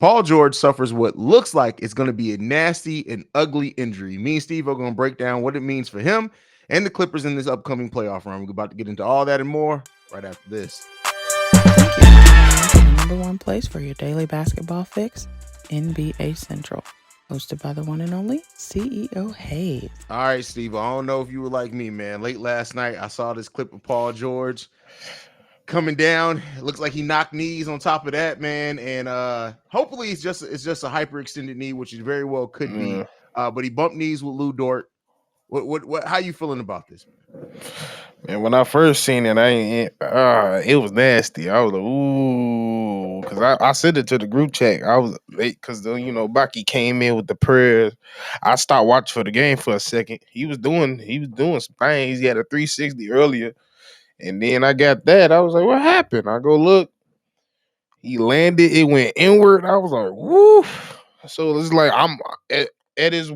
Paul George suffers what looks like it's going to be a nasty and ugly injury. Me and Steve are going to break down what it means for him and the Clippers in this upcoming playoff run. We're about to get into all that and more right after this. Thank you for tuning in to the number one place for your daily basketball fix, NBA Central. Hosted by the one and only CEO Hayes. All right, Steve. I don't know if you were like me, man. Late last night, I saw this clip of Paul George coming down. It looks like he knocked knees on top of that, man. And hopefully it's just a hyperextended knee, which it very well could be. But he bumped knees with Lou Dort. What how you feeling about this, man? And when I first seen it, it was nasty. I was like, ooh, because I sent it to the group chat. I was because Baki came in with the prayers. I stopped watching for the game for a second. He was doing some things. He had a 360 earlier, and then I got that. I was like, what happened? I go look. He landed. It went inward. I was like, woo. So it's like I'm at his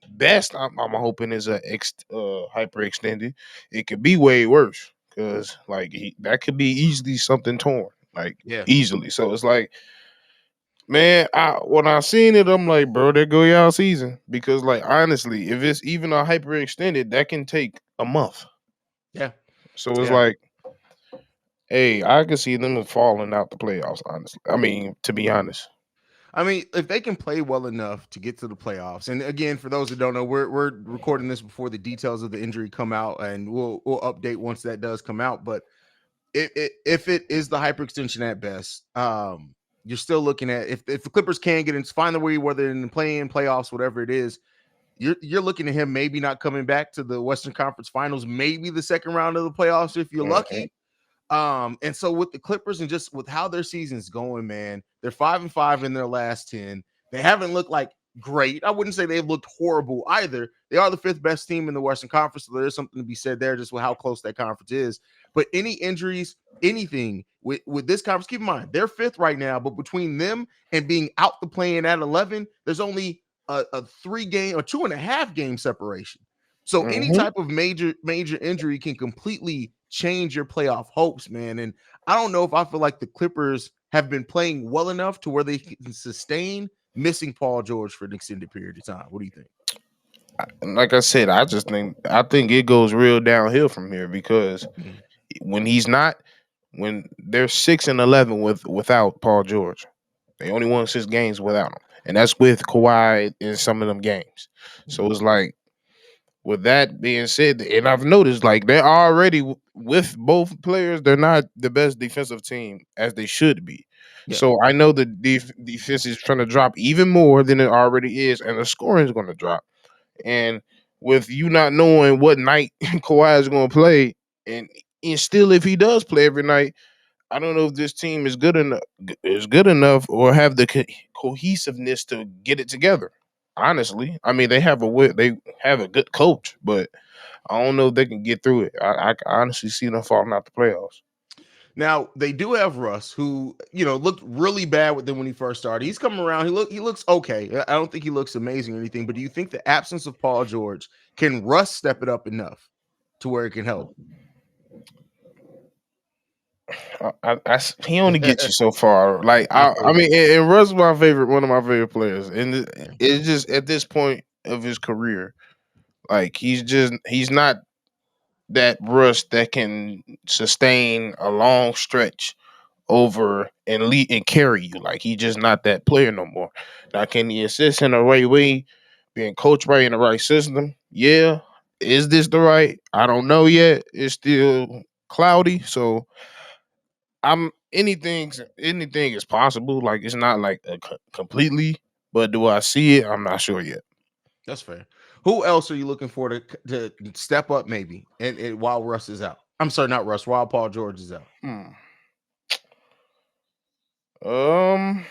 best. I'm hoping is hyperextended. It could be way worse because like that could be easily something torn, like Yeah. easily. So it's like, man, when I seen it, I'm like, bro, there go y'all season because like honestly, if it's even a hyperextended, that can take a month. Yeah. So it's Yeah. like, hey, I can see them falling out the playoffs. Honestly, I mean, to be honest. I mean, if they can play well enough to get to the playoffs, and again, for those that don't know, we're recording this before the details of the injury come out, and we'll update once that does come out. But if it is the hyperextension at best, you're still looking at if the Clippers can get in, find the way whether in the play-in playoffs, whatever it is, you're looking at him maybe not coming back to the Western Conference Finals, maybe the second round of the playoffs if you're lucky. And so with the Clippers and just with how their season's going, man, they're 5-5 in their last 10. They haven't looked like great. I wouldn't say they've looked horrible either. They are the fifth best team in the Western Conference, so there's something to be said there just with how close that conference is. But any injuries, anything with this conference, keep in mind they're fifth right now, but between them and being out the play-in at 11, there's only a 3-game or 2.5-game separation. So any type of major injury can completely change your playoff hopes, man. And I don't know if I feel like the Clippers have been playing well enough to where they can sustain missing Paul George for an extended period of time. What do you think? Like I said, I think it goes real downhill from here because Mhm. when he's not, when they're 6-11 without Paul George, they only won 6 games without him, and that's with Kawhi in some of them games. So it's like, with that being said, and I've noticed like they're already with both players, they're not the best defensive team as they should be. Yeah. So I know the defense is trying to drop even more than it already is, and the scoring is going to drop. And with you not knowing what night Kawhi is going to play, and still if he does play every night, I don't know if this team is good enough or have the cohesiveness to get it together. Honestly, I mean they have a good coach, but I don't know if they can get through it. I can honestly see them falling out the playoffs. Now they do have Russ, who looked really bad with them when he first started. He's coming around. He looks okay. I don't think he looks amazing or anything. But do you think the absence of Paul George can Russ step it up enough to where it can help? He only gets you so far. Like I I feel you. mean, and Russ is one of my favorite players, and it's just at this point of his career, like he's not that Russ that can sustain a long stretch over and lead and carry you. Like he's just not that player no more. Now, can he assist in the right way, being coached right in the right system? Yeah. Is this the right? I don't know yet. It's still cloudy. So I'm anything is possible. Like it's not like completely, but do I see it? I'm not sure yet. That's fair. Who else are you looking for to step up maybe and while Russ is out? I'm sorry, not Russ. While Paul George is out. Hmm. Um,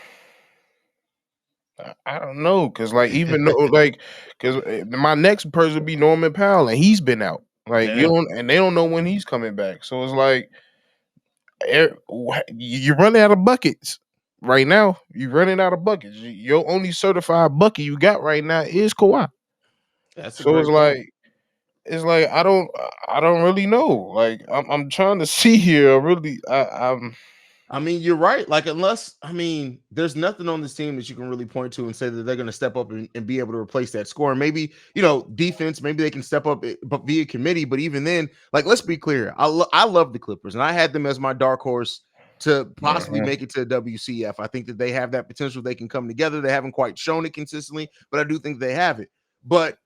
I don't know, cause like even though like, cause my next person would be Norman Powell, and he's been out. Like you Yeah. don't, and they don't know when he's coming back. So it's like you're running out of buckets right now. You're running out of buckets. Your only certified bucket you got right now is Kawhi. That's a So great point. it's like I don't really know. Like I'm trying to see here. I'm I mean, you're right. Like, unless, I mean, there's nothing on this team that you can really point to and say that they're going to step up and be able to replace that score. And maybe, defense, maybe they can step up but via committee. But even then, like, let's be clear. I love the Clippers, and I had them as my dark horse to possibly make it to WCF. I think that they have that potential. They can come together. They haven't quite shown it consistently, but I do think they have it. But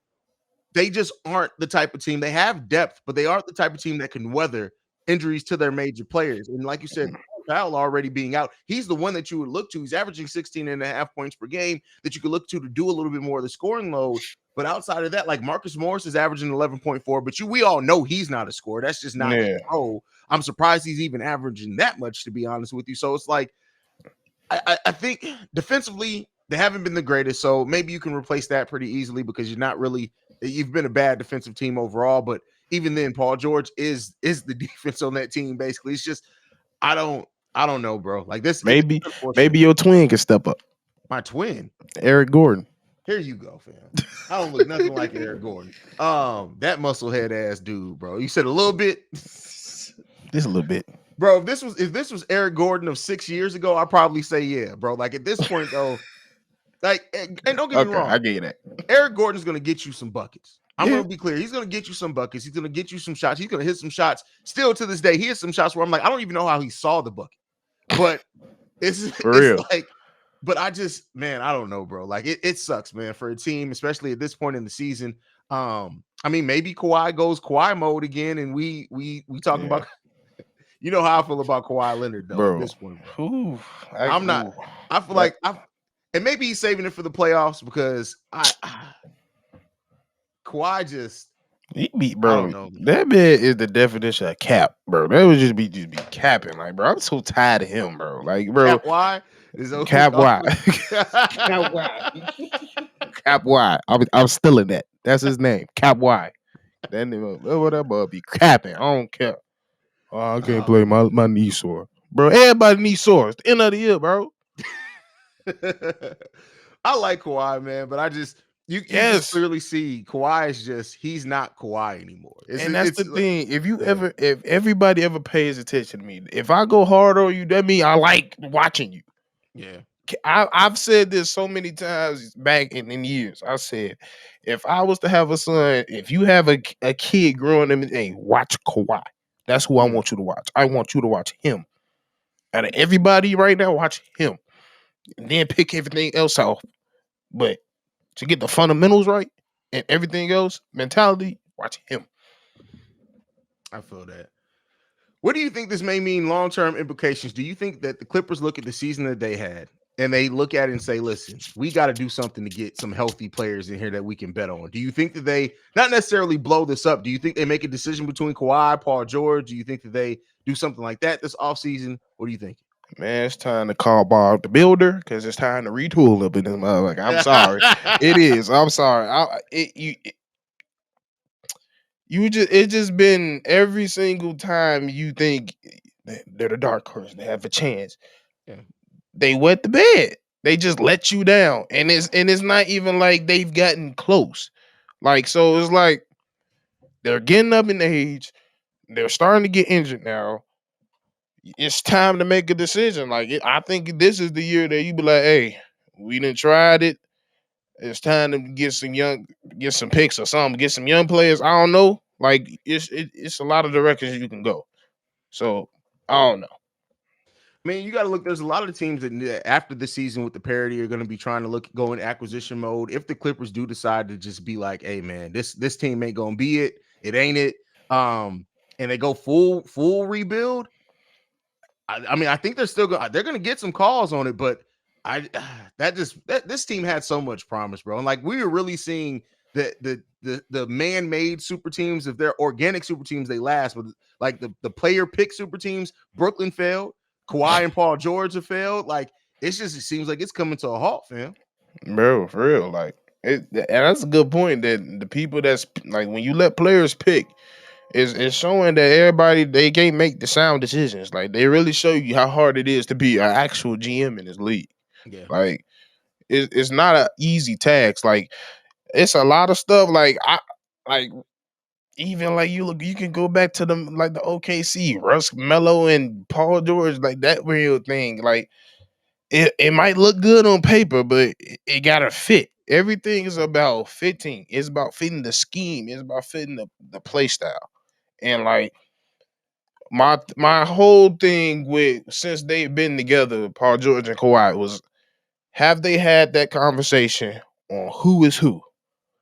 they just aren't the type of team. They have depth, but they aren't the type of team that can weather injuries to their major players. And like you said, Powell already being out, he's the one that you would look to. He's averaging 16 and a half points per game that you could look to do a little bit more of the scoring load. But outside of that, like Marcus Morris is averaging 11.4, but we all know he's not a scorer. That's just not his role. I'm surprised he's even averaging that much, to be honest with you. So it's like, I think defensively, they haven't been the greatest. So maybe you can replace that pretty easily because you've been a bad defensive team overall. But even then, Paul George is the defense on that team. Basically, it's just I don't know, bro. Like this, maybe your twin can step up. My twin, Eric Gordon. Here you go, fam. I don't look nothing like Eric Gordon. That musclehead ass dude, bro. You said a little bit, just a little bit, bro. If this was Eric Gordon of 6 years ago, I'd probably say yeah, bro. Like at this point, though. Like, and don't get me wrong. I get that. Eric Gordon's going to get you some buckets. I'm going to be clear. He's going to get you some buckets. He's going to get you some shots. He's going to hit some shots. Still to this day, he hits some shots where I'm like, I don't even know how he saw the bucket. But it's like, but I just, man, I don't know, bro. Like it sucks, man, for a team, especially at this point in the season. I mean, maybe Kawhi goes Kawhi mode again, and we talking about. You know how I feel about Kawhi Leonard, though. Bro. At this point, bro. Ooh, I feel like and maybe he's saving it for the playoffs because Kawhi just he beat, bro. I don't know, that man is the definition of cap, bro. That would just be capping, like, bro. I'm so tired of him, bro. Like, bro, Cap Y is okay. Cap Y, Cap Y, Cap Y. I'm still in that. That's his name, Cap Y. That name, whatever, be capping. I don't care. Oh, I can't play my knee sore, bro. Everybody knee sore. It's the end of the year, bro. I like Kawhi, man, but I just you just clearly see Kawhi is just he's not Kawhi anymore. And that's the thing. If everybody ever pays attention to me, if I go hard on you, that means I like watching you. Yeah. I've said this so many times back in years. I said, if I was to have a son, if you have a kid growing up, hey, watch Kawhi. That's who I want you to watch. I want you to watch him. Out of everybody right now, watch him. And then pick everything else off. But to get the fundamentals right and everything else, mentality, watch him. I feel that. What do you think this may mean long-term implications? Do you think that the Clippers look at the season that they had and they look at it and say, listen, we got to do something to get some healthy players in here that we can bet on? Do you think that they not necessarily blow this up? Do you think they make a decision between Kawhi, Paul George? Do you think that they do something like that this offseason? What do you think? Man, it's time to call Bob the Builder because it's time to retool up in this motherfucker. I'm sorry. It is. I'm sorry. It's just been every single time you think they're the dark horse, they have a chance. Yeah. They wet the bed. They just let you down. And it's not even like they've gotten close. Like, so it's like they're getting up in age. They're starting to get injured now. It's time to make a decision. Like, I think this is the year that you be like, hey, we done tried it. It's time to get some picks or something, get some young players. I don't know. Like, it's a lot of directions you can go. So, I don't know. I mean, you got to look. There's a lot of teams that after the season with the parity are going to be trying to go in acquisition mode. If the Clippers do decide to just be like, hey, man, this team ain't going to be it. It ain't it. And they go full rebuild. I mean, I think they're going to get some calls on it, but this team had so much promise, bro. And like we were really seeing the man-made super teams. If they're organic super teams, they last. But like the player pick super teams, Brooklyn failed. Kawhi and Paul George have failed. Like it seems like it's coming to a halt, fam. Bro, for real. Like and that's a good point. That the people that's like when you let players pick. It's showing that everybody they can't make the sound decisions. Like they really show you how hard it is to be an actual GM in this league. Yeah. Like it's not an easy task. Like it's a lot of stuff. Like even like you can go back to them like the OKC, Russ Melo and Paul George, like that real thing. Like it might look good on paper, but it gotta fit. Everything is about fitting. It's about fitting the scheme. It's about fitting the play style. And like my whole thing with since they've been together, Paul George and Kawhi, was have they had that conversation on who is who?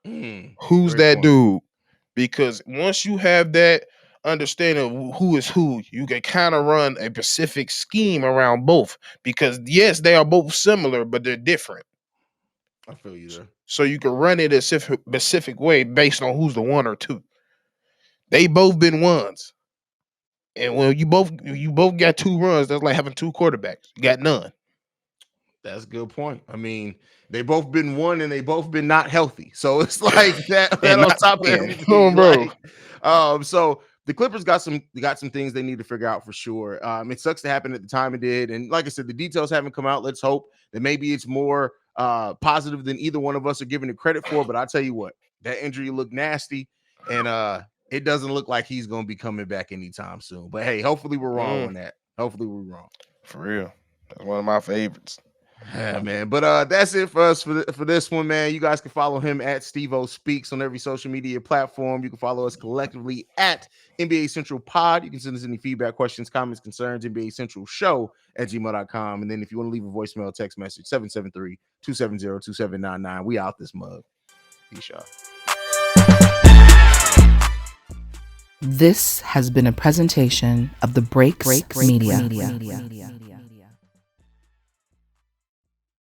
Who's Great that point. dude? Because once you have that understanding of who is who, you can kind of run a specific scheme around both. Because yes, they are both similar, but they're different. I feel you there. So you can run it a specific way based on who's the one or two. They both been ones. And when you both got two runs, that's like having two quarterbacks. You got none. That's a good point. I mean, they both been one and they both been not healthy. So it's like that And on not top of playing. everything. Bro. So the Clippers got some things they need to figure out for sure. It sucks to happen at the time it did. And like I said, the details haven't come out. Let's hope that maybe it's more positive than either one of us are giving it credit for. But I'll tell you what, that injury looked nasty. And it doesn't look like he's going to be coming back anytime soon. But hey, hopefully we're wrong on that. Hopefully we're wrong. For real. That's one of my favorites. Yeah, man. But that's it for us for this one, man. You guys can follow him at Steve-O Speaks on every social media platform. You can follow us collectively at NBA Central Pod. You can send us any feedback, questions, comments, concerns, NBA Central Show at gmail.com. And then if you want to leave a voicemail, text message 773-270-2799. We out this mug. Peace out. This has been a presentation of the Breaks Media.